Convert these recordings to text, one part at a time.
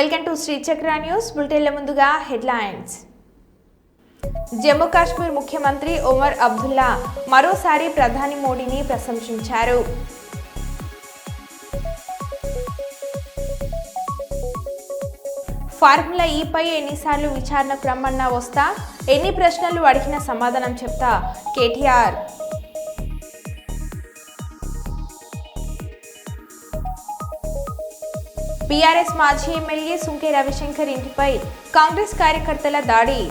Welcome to Shri చక్ర news బులెటిన్ల ముందుగా headlines. Jammu Kashmir ముఖ్యమంత్రి ఒమర్ అబ్దుల్లా మరోసారి ప్రధాని మోడీని ప్రశంసించారు. ఫార్ములా ఈపై ఎన్నిసార్లు విచారణకు రమ్మన్నా వస్తా, ఎన్ని ప్రశ్నలు అడిగినా సమాధానం చెప్తా కేటీఆర్. బీఆర్ఎస్ మాజీ ఎమ్మెల్యే సుంకే రవిశంకర్ ఇంటిపై కాంగ్రెస్ కార్యకర్తల దాడి.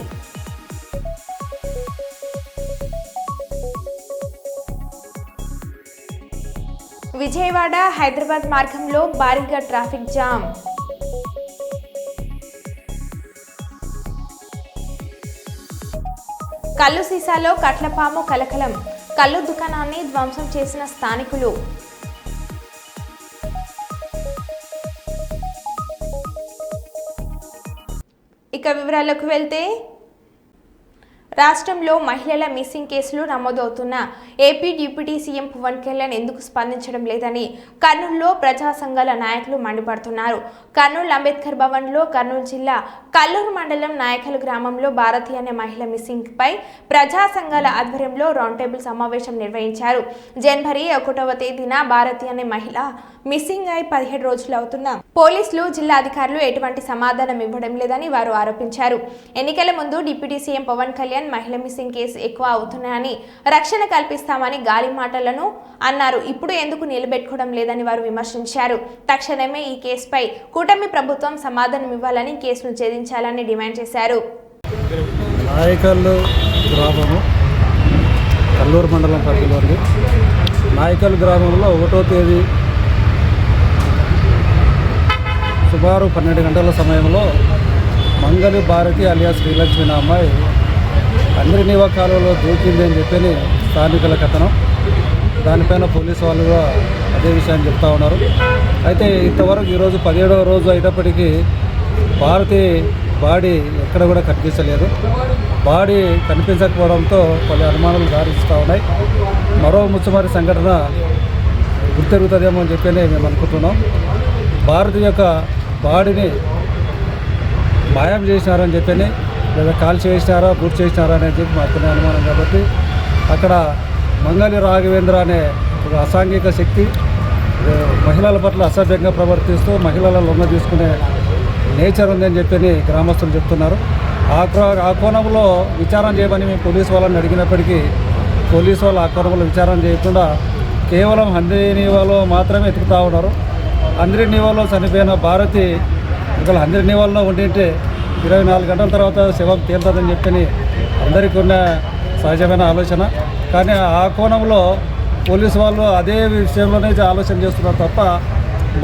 విజయవాడ హైదరాబాద్ మార్గంలో భారీగా ట్రాఫిక్ జామ్. కల్లు సీసాలో కట్లపాము కలకలం, కల్లు దుకాణాన్ని ధ్వంసం చేసిన స్థానికులు. ఇక వివరాలకు వెళ్తే, రాష్ట్రంలో మహిళల మిస్సింగ్ కేసులు నమోదవుతున్న AP deputy CM Pawan Kalyan ఎందుకు స్పందించడం లేదని కర్నూలులో ప్రజా సంఘాల నాయకులు మండిపడుతున్నారు. కర్నూలు అంబేద్కర్ భవన్లో కర్నూలు జిల్లా కల్లూరు మండలం నాయకల్ గ్రామంలో భారతి అనే మహిళ మిస్సింగ్ పై ప్రజా సంఘాల ఆధ్వర్యంలో రౌండ్ టేబుల్ సమావేశం నిర్వహించారు. జనవరి 1వ తేదీన భారతి అనే మహిళ మిస్సింగ్ అయి 17 రోజులు అవుతున్నా పోలీసులు, జిల్లా అధికారులు ఎటువంటి సమాధానం ఇవ్వడం లేదని వారు ఆరోపించారు. ఎన్నికల ముందు డిప్యూటీ సీఎం పవన్ కళ్యాణ్ మహిళ మిస్సింగ్ కేసు ఎక్కువ అవుతున్నాయని, రక్షణ కల్పిస్తామని గాలి మాటలను అన్నారు. ఇప్పుడు ఎందుకు నిలబెట్టుకోవడం లేదని వారు విమర్శించారు. తక్షణమే ఈ కేసుపై కూటమి ప్రభుత్వం సమాధానం ఇవ్వాలని, కేసును ఛేదించాలని డిమాండ్ చేశారు. నాయకల్ గ్రామము కల్లూరు మండలం పరిధిలోని నాయకల్ గ్రామంలో 1వ తేదీ సుమారు 12 గంటల సమయంలో మంగళి భారతి అలియా శ్రీలక్ష్మి అనే అమ్మాయి అందరి నీవా కాలువలో దూకింది అని చెప్పి స్థానికుల కథనం. దానిపైన పోలీసు వాళ్ళు కూడా అదే విషయాన్ని చెప్తా ఉన్నారు. అయితే ఇంతవరకు ఈరోజు 17వ రోజు అయినప్పటికీ భారతి బాడీ ఎక్కడ కూడా కనిపించలేదు. బాడీ కనిపించకపోవడంతో పలు అనుమానాలు దారిస్తూ ఉన్నాయి. మరో ముచ్చమారి సంఘటన గుర్తెరుగుతుందేమో అని చెప్పి మేము అనుకుంటున్నాం. భారతి యొక్క బాడీని మాయం చేసినారని చెప్పి, లేదా కాల్ చేసినారా, పూర్తి చేసినారా అని చెప్పి మాకు అనుమానం. కాబట్టి అక్కడ మంగళి రాఘవేంద్ర అనే ఒక అసాంఘిక శక్తి మహిళల పట్ల అసభ్యంగా ప్రవర్తిస్తూ మహిళల లొంగ తీసుకునే నేచర్ ఉందని చెప్పి గ్రామస్తులు చెప్తున్నారు. ఆ కోణంలో విచారణ చేయమని మేము పోలీసు వాళ్ళని అడిగినప్పటికీ పోలీసు వాళ్ళు ఆ కోణంలో విచారణ చేయకుండా కేవలం హంద్రీనీవాలో మాత్రమే ఎతుకుతూ ఉన్నారు. హంద్రీనీవాలో చనిపోయిన భారతి ఇక్కడ హంద్రీనీవాలో ఉండింటే 24 గంటల తర్వాత శవం తేలుతుందని చెప్పని అందరికీ ఉన్న సహజమైన ఆలోచన. కానీ ఆ కోణంలో పోలీసు వాళ్ళు అదే విషయంలోనే ఆలోచన చేస్తున్నారు తప్ప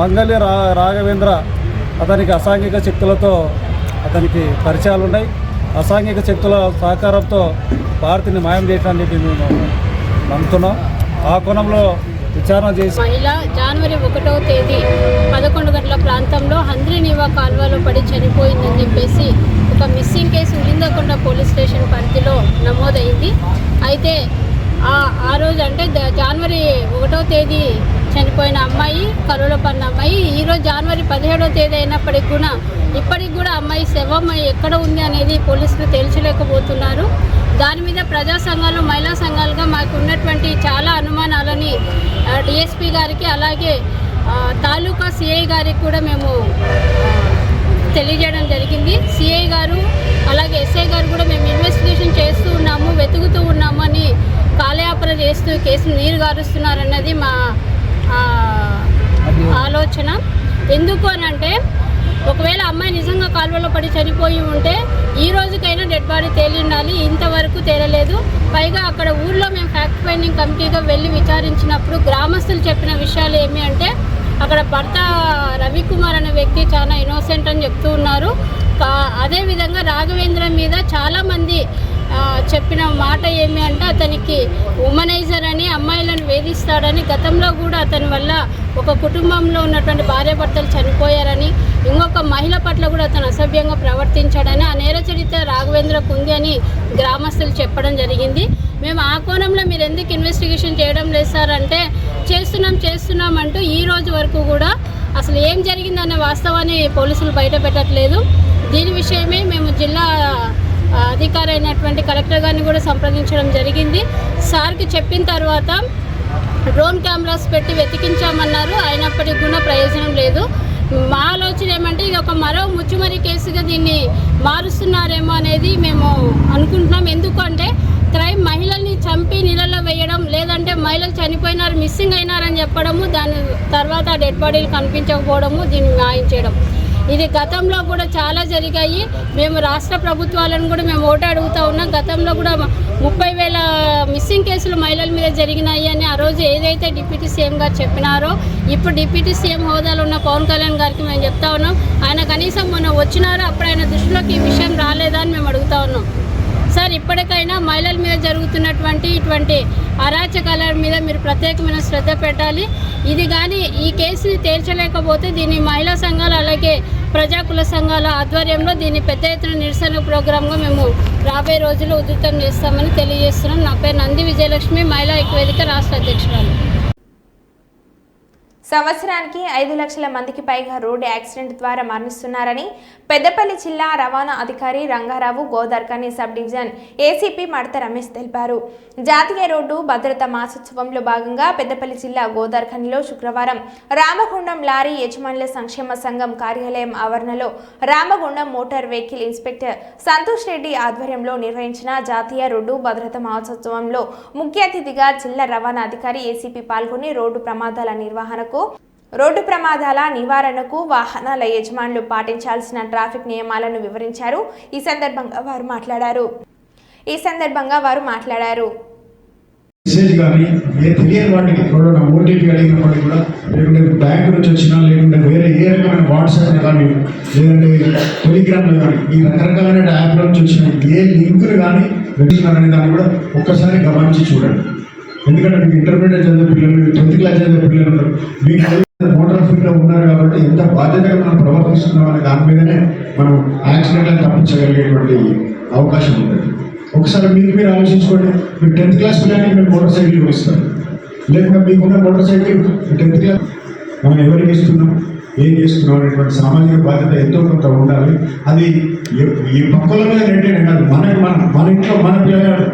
మంగళి రాఘవేంద్ర అతనికి అసాంఘిక శక్తులతో అతనికి పరిచయాలు ఉన్నాయి. అసాంఘిక శక్తుల సహకారంతో భారతిని మాయం చేయటాన్ని చెప్పి మేము నమ్ముతున్నాం. ఆ కోణంలో విచారణ చేసి మహిళ జనవరి 1వ తేదీ 11 గంటల ప్రాంతంలో హంద్రీనీవా కాల్వలో పడి చనిపోయిందని చెప్పేసి ఒక missing case Ulindakonda police station పరిధిలో నమోదైంది. అయితే ఆ రోజు అంటే జనవరి 1వ తేదీ చనిపోయిన అమ్మాయి, కరువులో పడిన అమ్మాయి, ఈరోజు జనవరి 17వ తేదీ అయినప్పటికి కూడా ఇప్పటికి కూడా అమ్మాయి శవం ఎక్కడ ఉంది అనేది పోలీసులు తేల్చలేకపోతున్నారు. దాని మీద ప్రజా సంఘాలు, మహిళా సంఘాలుగా మాకు ఉన్నటువంటి చాలా అనుమానాలని డిఎస్పీ గారికి, అలాగే తాలూకా సిఐ గారికి కూడా మేము తెలియజేయడం జరిగింది. సిఐ గారు అలాగే ఎస్ఐ గారు కూడా మేము ఇన్వెస్టిగేషన్ చేస్తూ ఉన్నాము, వెతుకుతూ ఉన్నాము అని కాలయాపన చేస్తూ కేసును నీరు గారుస్తున్నారన్నది మా ఆలోచన. ఎందుకు అని అంటే, ఒకవేళ అమ్మాయి నిజంగా కాలువలో పడి చనిపోయి ఉంటే ఈ రోజుకైనా డెడ్ బాడీ తేలి ఉండాలి. ఇంతవరకు తేలలేదు. పైగా అక్కడ ఊళ్ళో మేము ఫ్యాక్ట్ ఫైండింగ్ కమిటీగా వెళ్ళి విచారించినప్పుడు గ్రామస్తులు చెప్పిన విషయాలు ఏమి అంటే, అక్కడ భర్త రవికుమార్ అనే వ్యక్తి చాలా ఇన్నోసెంట్ అని చెప్తూ ఉన్నారు. అదేవిధంగా రాఘవేంద్ర మీద చాలామంది చెప్పిన మాట ఏమి అంటే, అతనికి ఉమనైజర్ అని, అమ్మాయిలను వేధిస్తాడని, గతంలో కూడా అతని వల్ల ఒక కుటుంబంలో ఉన్నటువంటి భార్యాభర్తలు చనిపోయారని, ఇంకొక మహిళ పట్ల కూడా అతను అసభ్యంగా ప్రవర్తించాడని, ఆ నేర చరిత్ర రాఘవేంద్రకు ఉంది అని గ్రామస్తులు చెప్పడం జరిగింది. మేము ఆ కోణంలో మీరు ఎందుకు ఇన్వెస్టిగేషన్ చేయడం లేదు సార్ అంటే, చేస్తున్నాం అంటూ ఈ రోజు వరకు కూడా ఆ అసలు ఏం జరిగిందనే వాస్తవాన్ని పోలీసులు బయట పెట్టట్లేదు. దీని విషయమే మేము జిల్లా అధికారి అయినటువంటి కలెక్టర్ గారిని కూడా సంప్రదించడం జరిగింది. సార్కి చెప్పిన తర్వాత డ్రోన్ కెమెరాస్ పెట్టి వెతికించామన్నారు. అయినప్పటికీ కూడా ప్రయోజనం లేదు. మా ఆలోచన ఏమంటే ఇది ఒక మరో ముచ్చుమరి కేసుగా దీన్ని మారుస్తున్నారేమో అనేది మేము అనుకుంటున్నాం. ఎందుకంటే క్రైమ్ మహిళల్ని చంపి నీళ్ళలో వేయడం, లేదంటే మహిళలు చనిపోయినారు, మిస్సింగ్ అయినారని చెప్పడము, దాని తర్వాత డెడ్ బాడీలు కనిపించకపోవడము, దీన్ని న్యాయం చేయడం, ఇది గతంలో కూడా చాలా జరిగాయి. మేము రాష్ట్ర ప్రభుత్వాలను కూడా మేము ఓటు అడుగుతూ ఉన్నాం. గతంలో కూడా 30,000 మిస్సింగ్ కేసులు మహిళల మీద జరిగినాయి అని ఆ రోజు ఏదైతే డిప్యూటీ సీఎం గారు చెప్పినారో, ఇప్పుడు డిప్యూటీ సీఎం హోదాలో ఉన్న పవన్ కళ్యాణ్ గారికి మేము చెప్తా ఉన్నాం. ఆయన కనీసం మొన్న వచ్చినారో అప్పుడు ఆయన దృష్టిలోకి ఈ విషయం రాలేదా అని మేము అడుగుతా ఉన్నాం. సార్, ఇప్పటికైనా మహిళల మీద జరుగుతున్నటువంటి ఇటువంటి అరాచకాల మీద మీరు ప్రత్యేకమైన శ్రద్ధ పెట్టాలి. ఇది కానీ ఈ కేసుని తేల్చలేకపోతే దీన్ని మహిళా సంఘాలు అలాగే ప్రజాకుల సంఘాల ఆధ్వర్యంలో దీన్ని పెద్ద ఎత్తున నిరసన ప్రోగ్రాంగా మేము రాబోయే రోజుల్లో ఉధృతం చేస్తామని తెలియజేస్తున్నాం. నా పేరు నంది విజయలక్ష్మి, మహిళా ఐక్యవేదిక రాష్ట్ర అధ్యక్షురాలు. సంవత్సరానికి 5 లక్షల మందికి పైగా రోడ్డు యాక్సిడెంట్ ద్వారా మరణిస్తున్నారని పెద్దపల్లి జిల్లా రవాణా అధికారి రంగారావు గోదార్కని సబ్ డివిజన్ ఏసీపీ మడత రమేష్ తెలిపారు. జాతీయ రోడ్డు భద్రతా మాసోత్సవంలో భాగంగా పెద్దపల్లి జిల్లా గోదార్కనిలో శుక్రవారం రామగుండం లారీ యజమానుల సంక్షేమ సంఘం కార్యాలయం ఆవరణలో Ramagundam motor vehicle inspector Santosh Reddy ఆధ్వర్యంలో నిర్వహించిన జాతీయ రోడ్డు భద్రతా మహోత్సవంలో ముఖ్య అతిథిగా జిల్లా రవాణా అధికారి ఏసీపీ పాల్గొని రోడ్డు ప్రమాదాల నివారణకు వాహనాల యజమానులు పాటించాల్సిన ట్రాఫిక్ నియమాలను వివరించారు. ఈ సందర్భంగా వారు మాట్లాడారు. మెసేజ్ కానీ ఏ తెలియని వాటికి కూడా ఓటీపీ అడిగినప్పటికీ కూడా, లేకుంటే బ్యాంక్ నుంచి వచ్చినా, లేకుంటే వేరే ఏ రకమైన వాట్సాప్ కానీ, లేదంటే టెలిగ్రామ్లో కానీ, ఈ రకరకాలైన యాప్ల నుంచి వచ్చిన ఏ లింకులు కానీ పెట్టినారనే దాన్ని కూడా ఒక్కసారి గమనించి చూడండి. ఎందుకంటే మీకు ఇంటర్మీడియట్ చదివే పిల్లలు, 10th క్లాస్ చదివే పిల్లలు ఉన్నారు, మీకు మోటార్ ఫీల్డ్లో ఉన్నారు కాబట్టి ఎంత బాధ్యతగా మనం ప్రవర్తిస్తున్నాం అనే దాని మీదనే మనం యాక్సిడెంట్లను తప్పించగలిగేటువంటి అవకాశం ఉంటుంది. ఒకసారి మీరు ఆలోచించుకోండి. మీరు 10th క్లాస్ పిల్లలకి మీరు మోటార్ సైకిల్ ఇస్తారు, లేకుండా మీకున్న మోటార్ సైకిల్ 10th క్లాస్ మనం ఎవరికి ఇస్తున్నాం, ఏం చేస్తున్నాం అనేటువంటి సామాజిక బాధ్యత ఎంతో కొంత ఉండాలి. అది ఈ పక్కల మీద ఏంటంటే కాదు, మన ఇంట్లో మన పిల్లలు,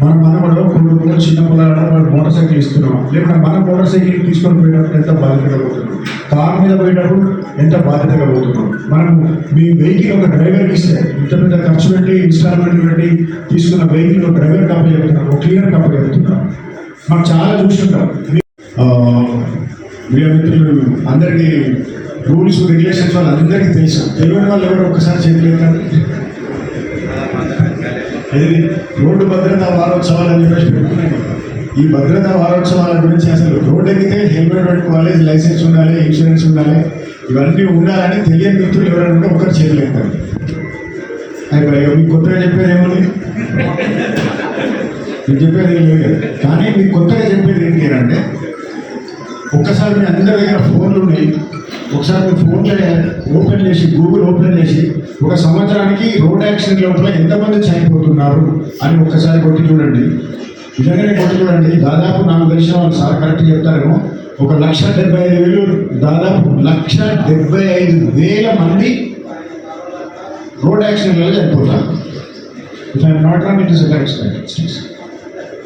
మన మనవడు కొడుకు చిన్న పిల్లలు మోటార్ సైకిల్ ఇస్తున్నాం, లేకుంటే మన మోటార్ సైకిల్ తీసుకొని పోయేటప్పుడు ఎంత బాధ్యతగా పోతున్నాం, కారు మీద పోయేటప్పుడు ఎంత బాధ్యతగా పోతున్నాం. మనం మీ వెహికల్ ఒక డ్రైవర్కి ఇస్తే ఇంత పెద్ద ఖర్చు పెట్టి ఇన్స్టాల్మెంట్ పెట్టి తీసుకున్న వెహికల్ ఒక డ్రైవర్ కప్ప చెప్తున్నాం, ఒక క్లీనర్ కప్ప చెప్తున్నాం. మనం చాలా చూస్తుంటాం. మీడియా మిత్రులు అందరికీ రూల్స్ రెగ్యులేషన్స్ వాళ్ళు అందరికీ తెలుసు. తెలియని వాళ్ళు ఎవరు ఒక్కసారి చేయలేదు. ఇది రోడ్డు భద్రతా వారోత్సవాలు అని చెప్పేసి పెట్టుకున్నాయి. ఈ భద్రతా వారోత్సవాల గురించి అసలు రోడ్డు ఎక్కితే హెల్మెట్ పెట్టుకోవాలి, లైసెన్స్ ఉండాలి, ఇన్సూరెన్స్ ఉండాలి, ఇవన్నీ ఉండాలని తెలియని మిత్రులు ఎవరైనా ఉంటే ఒకరు చేయలేస్తారు. అయిపోయి మీకు కొత్తగా చెప్పేది ఏముంది, మీకు చెప్పేది ఏం లేదు. కానీ మీకు కొత్తగా చెప్పేది ఏంటి అంటే, ఒక్కసారి మీ అందరి దగ్గర ఫోన్లు ఉన్నాయి, ఒకసారి మీ ఫోన్లో ఓపెన్ చేసి గూగుల్ ఓపెన్ చేసి ఒక సంవత్సరానికి రోడ్ యాక్సిడెంట్ లోపల ఎంతమంది చనిపోతున్నారు అని ఒక్కసారి కొట్టి చూడండి. నిజంగానే కొట్టి చూడండి. దాదాపు నాకు తెలిసిన వాళ్ళు సార్ కరెక్ట్ చెప్తారేమో, 1,75,000, దాదాపు 1,75,000 మంది రోడ్ యాక్సిడెంట్లలో చనిపోతారు. If I'm not wrong, it is a correct statistics.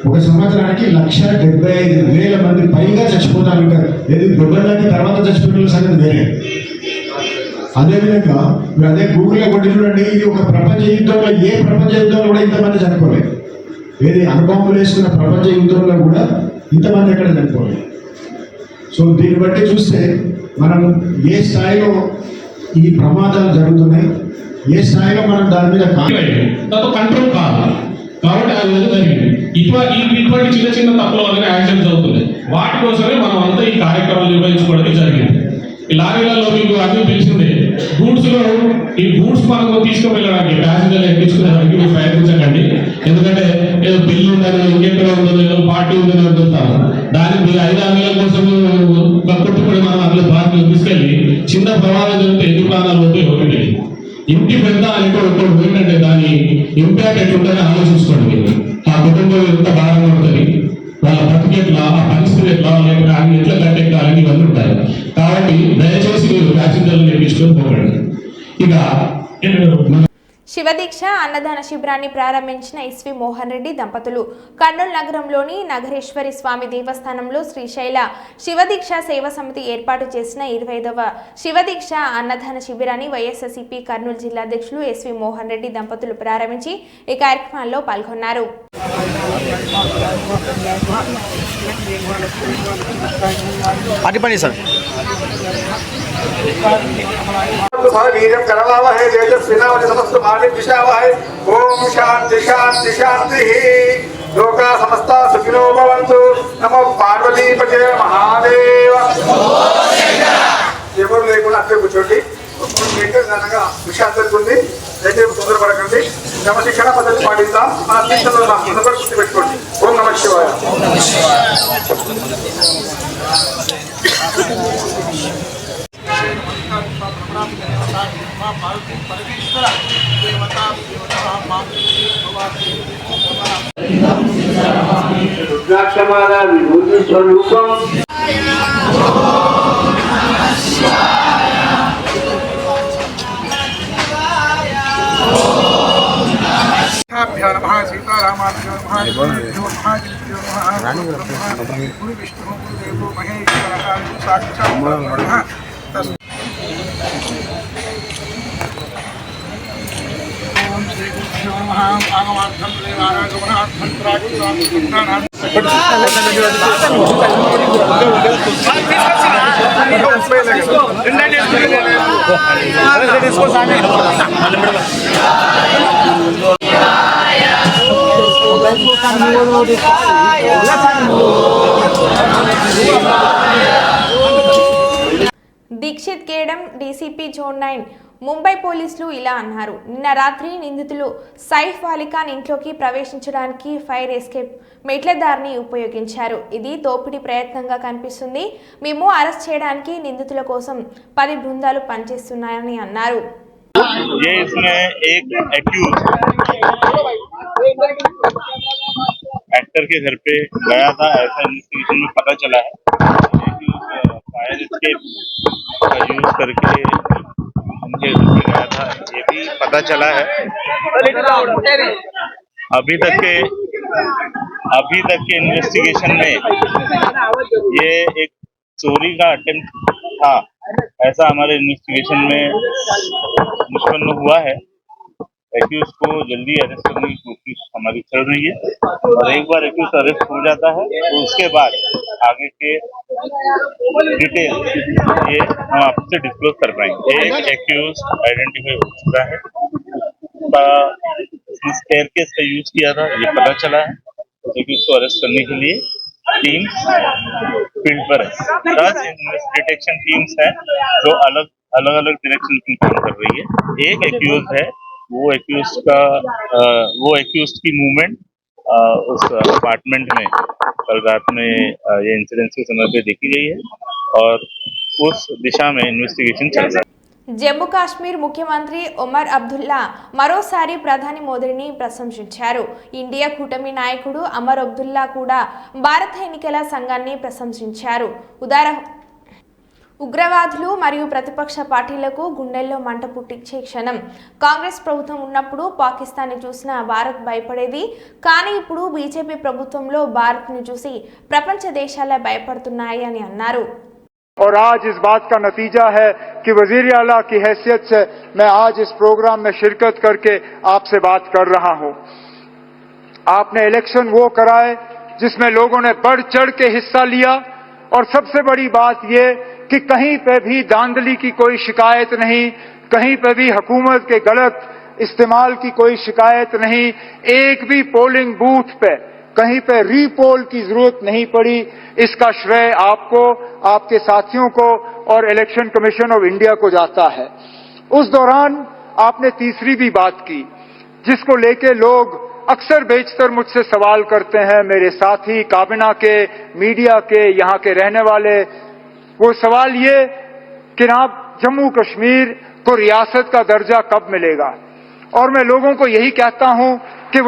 ఒక సంవత్సరానికి 1,75,000 మంది పైగా చచ్చిపోతారు. ఇంకా ఏది దొంగలకి తర్వాత చచ్చిపోయిన సంగతి వేరే. అదేవిధంగా మీరు అదే గూగుల్లో కొట్టి చూడండి. ఇది ఒక ప్రపంచ యుద్ధంలో, ఏ ప్రపంచ యుద్ధంలో కూడా ఇంతమంది చనిపోలేదు. ఏది అణుబాంబులు వేసుకున్న ప్రపంచ యుద్ధంలో కూడా ఇంతమంది ఎక్కడ చనిపోలేదు. సో దీన్ని బట్టి చూస్తే మనం ఏ స్థాయిలో ఈ ప్రమాదాలు జరుగుతున్నాయి, ఏ స్థాయిలో మనం దాని మీద కంట్రోల్ కాదు కాబట్టి అది జరిగింది. ఇటువంటి చిన్న చిన్న తప్పుల వల్ల యాక్సిడెంట్స్ అవుతున్నాయి. వాటి కోసమే మనం అంతా ఈ కార్యక్రమాలు నిర్వహించుకోవడం జరిగింది. ఈ లారీలలో మీకు అన్ని తెలిసిందే, గూడ్స్లో ఈ గూడ్స్ మనకు తీసుకువెళ్ళడానికి, ప్యాసింజర్లు ఎక్కించుకునేదానికి మీరు ప్రయత్నించకండి. ఎందుకంటే ఏదో బిల్లు ఉందని, ఇంకెక్కడ ఉండదు, ఏదో పార్టీ ఉందని అంటున్నారు. దానికి 5-6 నెలల కోసం కొట్టుకుని మనం అందులో బాధ్యతలు తీసుకెళ్ళి చిన్న ప్రమాదం జరిగితే ఎన్ని ప్రాణాలు అవుతాయి ఒకటి. ఇంటి పెద్ద అనేటువంటి ఏంటంటే దాని ఇంపాక్ట్ ఎట్లుంటుందని ఆలోచించుకోండి. మీరు ఆ కుటుంబం ఎంత భారంగా ఉంటుంది, వాళ్ళ బతికి ఎట్లా, ఆ పరిస్థితి ఎట్లా, లేకపోతే అది ఎట్లా కట్టెక్కాలని ఇవన్నీ ఉంటాయి. కాబట్టి దయచేసి ఇక శివదీక్ష అన్నదాన శిబిరాన్ని ప్రారంభించిన ఎస్వి మోహన్ రెడ్డి దంపతులు కర్నూలు నగరంలోని నగరేశ్వరి స్వామి దేవస్థానంలో శ్రీశైల శివదీక్ష సేవా సమితి ఏర్పాటు చేసిన 25వ శివదీక్ష అన్నదాన శిబిరాన్ని వైఎస్ఆర్సీపీ కర్నూలు జిల్లా అధ్యక్షులు ఎస్వి మోహన్ రెడ్డి దంపతులు ప్రారంభించి ఈ కార్యక్రమాల్లో పాల్గొన్నారు. ओम शांति शांति शांति लोका समस्ता सुखिनो भवन्तु नमो पार्वती पते महादेव ఎవరు లేకుండా అక్కడ కూర్చోండి అనగా విషయాలు జరుగుతుంది అయితే తొందరపడకండి క్రమశిక్షణ పద్ధతి పాటిద్దాం మన తీర్థంలో అందరూ గుర్తుపెట్టుకోండి ఓం నమ శివాయ रुद्राक्षमाला विभूति स्वरूपम नमः सीतारामाभ्यो नमः गुरु विष्णु गुरुदेवो महेश्वरः साक्षात् ओम श्री गुरुभ्यो नमः आगमार्थं देवारागमनार्थं प्राचिरार्थं దీక్షిత్ కేడం డీసీపీ జోన్ 9 ముంబై పోలీసులు ఇలా అన్నారు. నిన్న రాత్రి నిందితులు సైఫ్ అలీఖాన్ ఇంట్లోకి ప్రవేశించడానికి ఫైర్ ఎస్కేప్ మెట్ల దారిని ఉపయోగించారు. ఇది దోపిడీ ప్రయత్నంగా కనిపిస్తుంది. మేము అరెస్ట్ చేయడానికి నిందితుల కోసం 10 బృందాలు పనిచేస్తున్నాయని అన్నారు. ये इसमें एक एक्यूज एक्टर के घर पे गया था, ऐसा इन्वेस्टिगेशन में पता चला है. फायर एस्केप का यूज करके उनके घर पे गया था, ये भी पता चला है. अभी तक के इन्वेस्टिगेशन में ये एक चोरी का अटेम्प्ट था, ऐसा हमारे इन्वेस्टिगेशन में निष्पन्न हुआ है. एक्यूज को जल्दी अरेस्ट करने की कोशिश हमारी चल रही है और एक बार एक्यूज अरेस्ट हो जाता है तो उसके बाद आगे के डिटेल ये हम आपसे डिस्क्लोज कर पाएंगे. एक एक्यूज आइडेंटिफाई हो चुका है, स्टेयरकेस का यूज किया था ये पता चला है. उस एक्यूज को अरेस्ट करने के लिए टीम्स फील्ड पर है. 10 डिटेक्शन टीम्स हैं जो अलग अलग डायरेक्शन में काम कर रही है. एक एक्यूज है, वो एक्यूज की मूवमेंट उस अपार्टमेंट में कल रात में ये इंसिडेंट के समय पे देखी गई है और उस दिशा में इन्वेस्टिगेशन चल रहा है. జమ్మూ కాశ్మీర్ ముఖ్యమంత్రి ఒమర్ అబ్దుల్లా మరోసారి ప్రధాని మోదీని ప్రశంసించారు. ఇండియా కూటమి నాయకుడు ఒమర్ అబ్దుల్లా కూడా భారత ఎన్నికల సంఘాన్ని ప్రశంసించారు. ఉగ్రవాదులు మరియు ప్రతిపక్ష పార్టీలకు గుండెల్లో మంట పుట్టించే క్షణం. కాంగ్రెస్ ప్రభుత్వం ఉన్నప్పుడు పాకిస్తాన్ని చూసిన భారత్ భయపడేది, కానీ ఇప్పుడు బీజేపీ ప్రభుత్వంలో భారత్ను చూసి ప్రపంచ దేశాలే భయపడుతున్నాయి అని అన్నారు. और आज इस बात का नतीजा है कि वजीर आला की हैसियत से मैं आज इस प्रोग्राम में शिरकत करके आपसे बात कर रहा हूं. आपने इलेक्शन वो कराए जिसमें लोगों ने बढ़ चढ़ के हिस्सा लिया और सबसे बड़ी बात ये कि कहीं पे भी धांधली की कोई शिकायत नहीं, कहीं पे भी हुकूमत के गलत इस्तेमाल की कोई शिकायत नहीं. एक भी पोलिंग बूथ पे कहीं पे रीपोल की जरूरत नहीं पड़ी. इसका श्रेय आपको, आपके साथियों को और इलेक्शन कमीशन ऑफ इंडिया को जाता है. उस दौरान आपने तीसरी भी बात की जिसको लेके लोग अक्सर बेशतर मुझसे सवाल करते हैं, मेरे साथी काबिना के, मीडिया के, यहाँ के रहने वाले. वो सवाल ये कि जनाब जम्मू कश्मीर को रियासत का दर्जा कब मिलेगा. और मैं लोगों को यही कहता हूं कि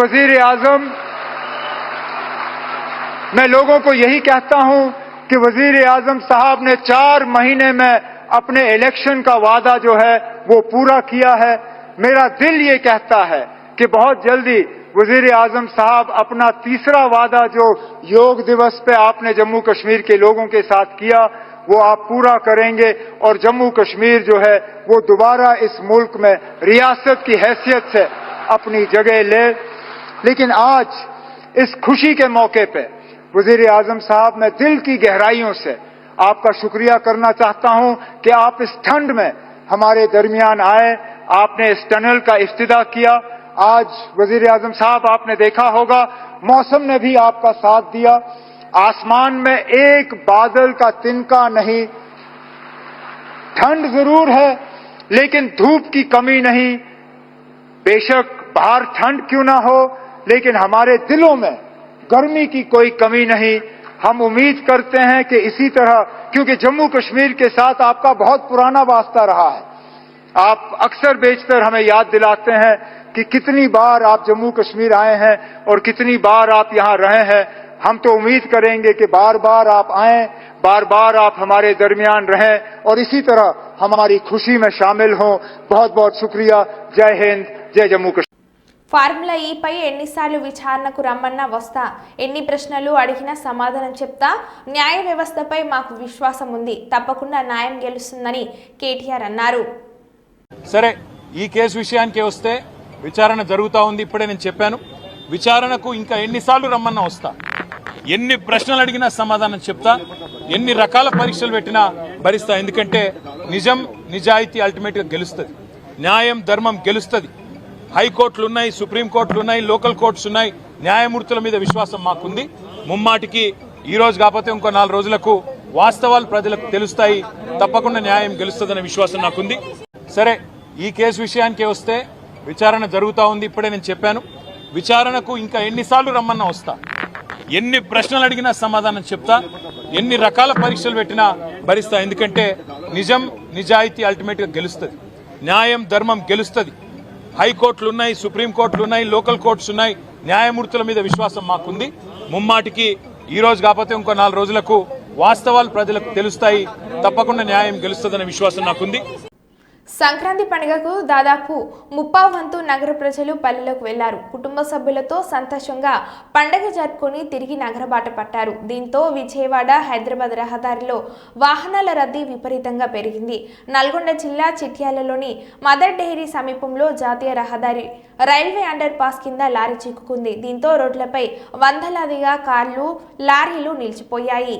वजीर आजम साहब ने 4 महीने में अपने इलेक्शन का वादा जो है वो पूरा किया है। मेरा दिल ये कहता है कि बहुत जल्दी वजीर आजम साहब अपना तीसरा वादा जो योग दिवस पे आपने जम्मू कश्मीर के लोगों के साथ किया वो आप पूरा करेंगे और जम्मू कश्मीर जो है वो दोबारा इस मुल्क में रियासत की हैसियत से अपनी जगह ले। लेकिन आज इस खुशी के मौके पे वजीर आजम साहब, मैं दिल की गहराइयों से आपका शुक्रिया करना चाहता हूं कि आप इस ठंड में हमारे दरमियान आए, आपने इस टनल का इफ्तिदा किया। आज वजीर आजम साहब, आपने देखा होगा मौसम ने भी आपका साथ दिया, आसमान में एक बादल का तिनका नहीं। ठंड जरूर है लेकिन धूप की कमी नहीं। बेशक बाहर ठंड क्यों ना हो लेकिन हमारे दिलों में गर्मी की कोई कमी नहीं। हम उम्मीद करते हैं कि इसी तरह, क्योंकि जम्मू कश्मीर के साथ आपका बहुत पुराना वास्ता रहा है, आप अक्सर बेशतर हमें याद दिलाते हैं कि कितनी बार आप जम्मू कश्मीर आए हैं और कितनी बार आप यहां रहे हैं। हम तो उम्मीद करेंगे कि बार बार आप आएं, बार बार आप हमारे दरमियान रहें और इसी तरह हमारी खुशी में शामिल हों। बहुत बहुत शुक्रिया। जय हिंद, जय जम्मू कश्मीर। ఫార్ములా ఈపై ఎన్నిసార్లు విచారణకు రమ్మన్నా వస్తా, ఎన్ని ప్రశ్నలు అడిగినా సమాధానం చెప్తా, న్యాయ వ్యవస్థపై మాకు విశ్వాసం ఉంది, తప్పకుండా న్యాయం గెలుస్తుందని కేటీఆర్ అన్నారు. సరే, ఈ కేసు విషయానికి వస్తే విచారణ జరుగుతూ ఉంది. ఇప్పుడే నేను చెప్పాను, విచారణకు ఇంకా ఎన్నిసార్లు రమ్మన్నా వస్తా, ఎన్ని ప్రశ్నలు అడిగినా సమాధానం చెప్తా, ఎన్ని రకాల పరీక్షలు పెట్టినా భరిస్తా. ఎందుకంటే నిజం నిజాయితీ అల్టిమేట్గా గెలుస్తుంది, న్యాయం ధర్మం గెలుస్తుంది. హైకోర్టులు ఉన్నాయి, సుప్రీంకోర్టులు ఉన్నాయి, లోకల్ కోర్ట్స్ ఉన్నాయి. న్యాయమూర్తుల మీద విశ్వాసం మాకుంది. ముమ్మాటికి ఈ రోజు కాకపోతే ఇంకో 4 రోజులకు వాస్తవాలు ప్రజలకు తెలుస్తాయి. తప్పకుండా న్యాయం గెలుస్తుందనే విశ్వాసం నాకుంది. సరే, ఈ కేసు విషయానికి వస్తే విచారణ జరుగుతూ ఉంది. ఇప్పుడే నేను చెప్పాను, విచారణకు ఇంకా ఎన్నిసార్లు రమ్మన్నా వస్తా, ఎన్ని ప్రశ్నలు అడిగినా సమాధానం చెప్తా, ఎన్ని రకాల పరీక్షలు పెట్టినా భరిస్తా. ఎందుకంటే నిజం నిజాయితీ అల్టిమేట్గా గెలుస్తుంది, న్యాయం ధర్మం గెలుస్తుంది. హైకోర్టులు ఉన్నాయి, సుప్రీంకోర్టులు ఉన్నాయి, లోకల్ కోర్ట్స్ ఉన్నాయి. న్యాయమూర్తుల మీద విశ్వాసం మాకుంది. ముమ్మాటికి ఈ రోజు కాకపోతే ఇంకో 4 రోజులకు వాస్తవాలు ప్రజలకు తెలుస్తాయి. తప్పకుండా న్యాయం గెలుస్తుందనే విశ్వాసం నాకుంది. సంక్రాంతి పండుగకు దాదాపు 30 వంతు నగర ప్రజలు పల్లెలకు వెళ్లారు. కుటుంబ సభ్యులతో సంతోషంగా పండుగ జరుపుకొని తిరిగి నగర బాట పట్టారు. దీంతో విజయవాడ హైదరాబాద్ రహదారిలో వాహనాల రద్దీ విపరీతంగా పెరిగింది. నల్గొండ జిల్లా చిట్యాలలోని మదర్ డైరీ సమీపంలో జాతీయ రహదారి రైల్వే అండర్ పాస్ కింద లారీ చిక్కుకుంది. దీంతో రోడ్లపై వందలాదిగా కార్లు, లారీలు నిలిచిపోయాయి.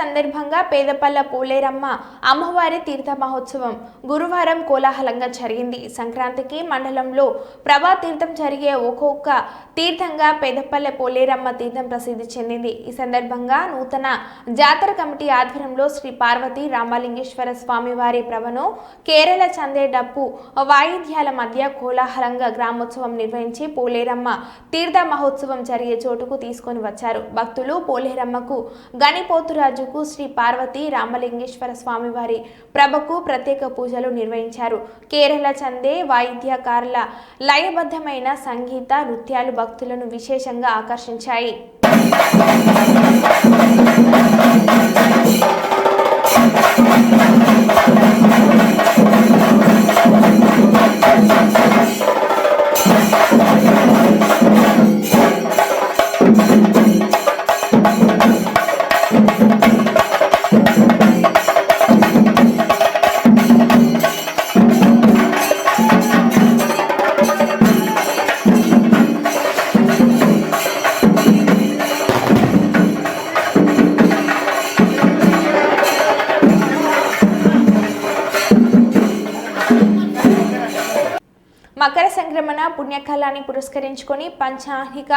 సందర్భంగా పేదపల్ల పోలేరమ్మ అమ్మవారి తీర్థ మహోత్సవం గురువారం కోలాహలంగా జరిగింది. సంక్రాంతికి మండలంలో ప్రభా తీర్థం జరిగే ఒక్కొక్క తీర్థంగా పేదపల్లె పోలేరమ్మ తీర్థం ప్రసిద్ధి చెందింది. ఈ సందర్భంగా నూతన జాతర కమిటీ ఆధ్వర్యంలో శ్రీ పార్వతీ రామలింగేశ్వర స్వామి వారి ప్రభను కేరళ చందే డప్పు వాయిద్యాల మధ్య కోలాహలంగా గ్రామోత్సవం నిర్వహించి పోలేరమ్మ తీర్థ మహోత్సవం జరిగే చోటుకు తీసుకొని వచ్చారు. భక్తులు పోలేరమ్మకు గణిపోతురాజుకు శ్రీ పార్వతీ రామలింగేశ్వర స్వామి వారి ప్రభకు ప్రత్యేక పూజలు నిర్వహించారు. కేరళ చందే వాయిద్యకారుల లయబద్ధమైన సంగీత నృత్యాలు భక్తులను విశేషంగా ఆకర్షించాయి. మకర సంక్రమణ పుణ్యకాలాన్ని పురస్కరించుకొని పంచాహిక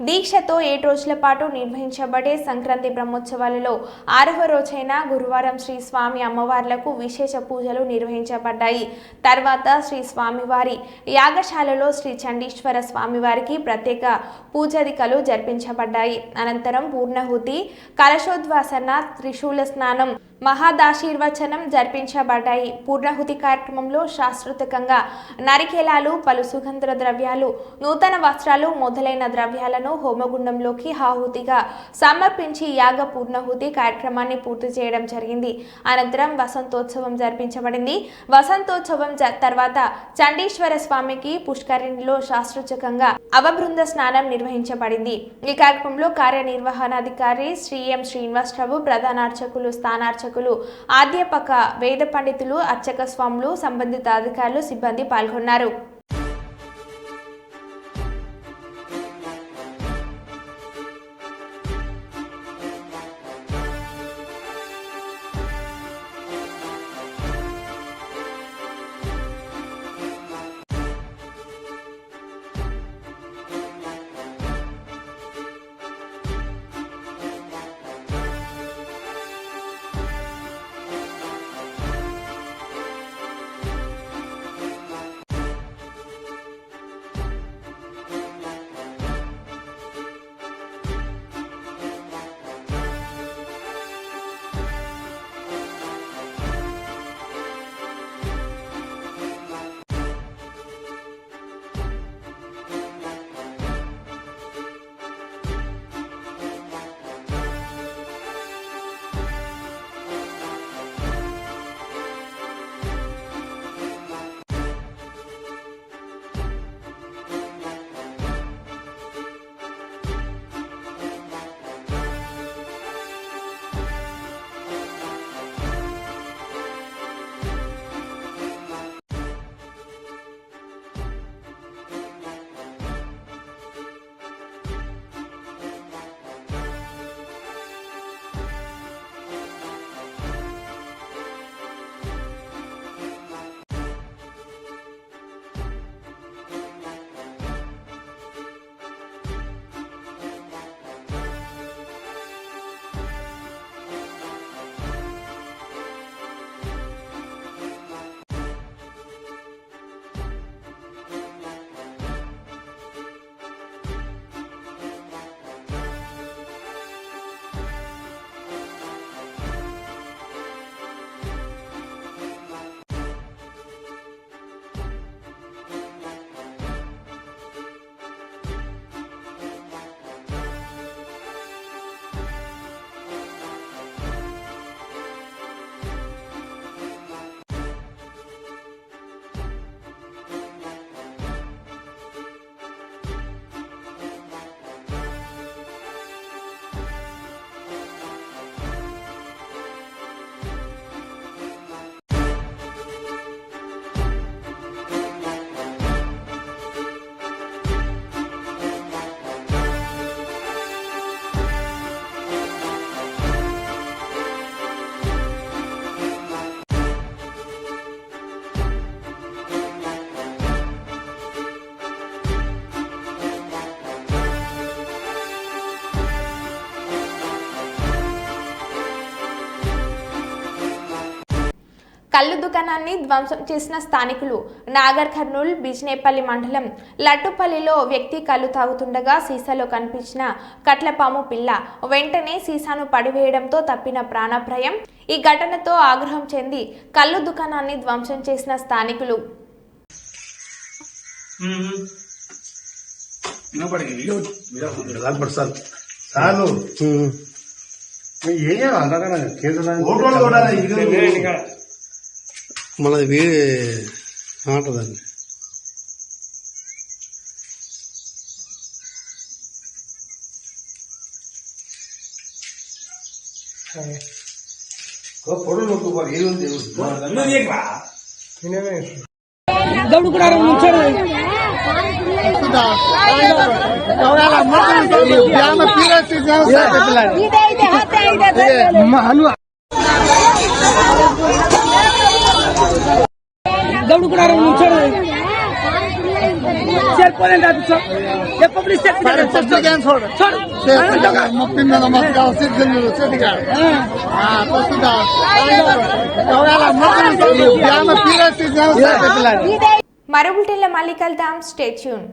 దీక్షతో 7 రోజుల పాటు నిర్వహించబడే సంక్రాంతి బ్రహ్మోత్సవాలలో 6వ రోజైన గురువారం శ్రీ స్వామి అమ్మవార్లకు విశేష పూజలు నిర్వహించబడ్డాయి. తర్వాత శ్రీ స్వామివారి యాగశాలలో శ్రీ చండీశ్వర స్వామివారికి ప్రత్యేక పూజాదికలు జరిపించబడ్డాయి. అనంతరం పూర్ణాహుతి, కలశోద్వాసన, త్రిశూల స్నానం, మహాదాశీర్వచనం జరిపించబడ్డాయి. పూర్ణాహుతి కార్యక్రమంలో శాస్త్రోక్తంగా నారికేలాలు, పలు సుగంధ ద్రవ్యాలు, నూతన వస్త్రాలు మొదలైన ద్రవ్యాలను హోమగుండంలోకి ఆహుతిగా సమర్పించి యాగ పూర్ణాహుతి కార్యక్రమాన్ని పూర్తి చేయడం జరిగింది. అనంతరం వసంతోత్సవం జరిపించబడింది. వసంతోత్సవం తర్వాత చండీశ్వర స్వామికి పుష్కరిణిలో శాస్త్రోక్తంగా అవబృంద స్నానం నిర్వహించబడింది. ఈ కార్యక్రమంలో కార్యనిర్వహణాధికారి శ్రీ ఎం శ్రీనివాసరావు, ప్రధాన అర్చకులు, స్థానార్చకులు, అధ్యాపక వేద పండితులు, అర్చక స్వాములు, సంబంధిత అధికారులు, సిబ్బంది పాల్గొన్నారు. కల్లు దుకాణాన్ని ధ్వంసం చేసిన స్థానికులు. నాగర్ కర్నూల్ బిజినేపల్లి మండలం లట్టుపల్లిలో వ్యక్తి కల్లు తాగుతుండగా సీసాలో కనిపించిన కట్లపాము పిల్ల. వెంటనే సీసాను పడివేయడంతో తప్పిన ప్రాణాభయం. ఈ ఘటనతో ఆగ్రహం చెంది కల్లు దుకాణాన్ని ధ్వంసం చేసిన స్థానికులు. మనది వేరే ఆటదండి. दौड़ మరో బులెటిన్లో మళ్ళీ కలుద్దాం. Stay tune.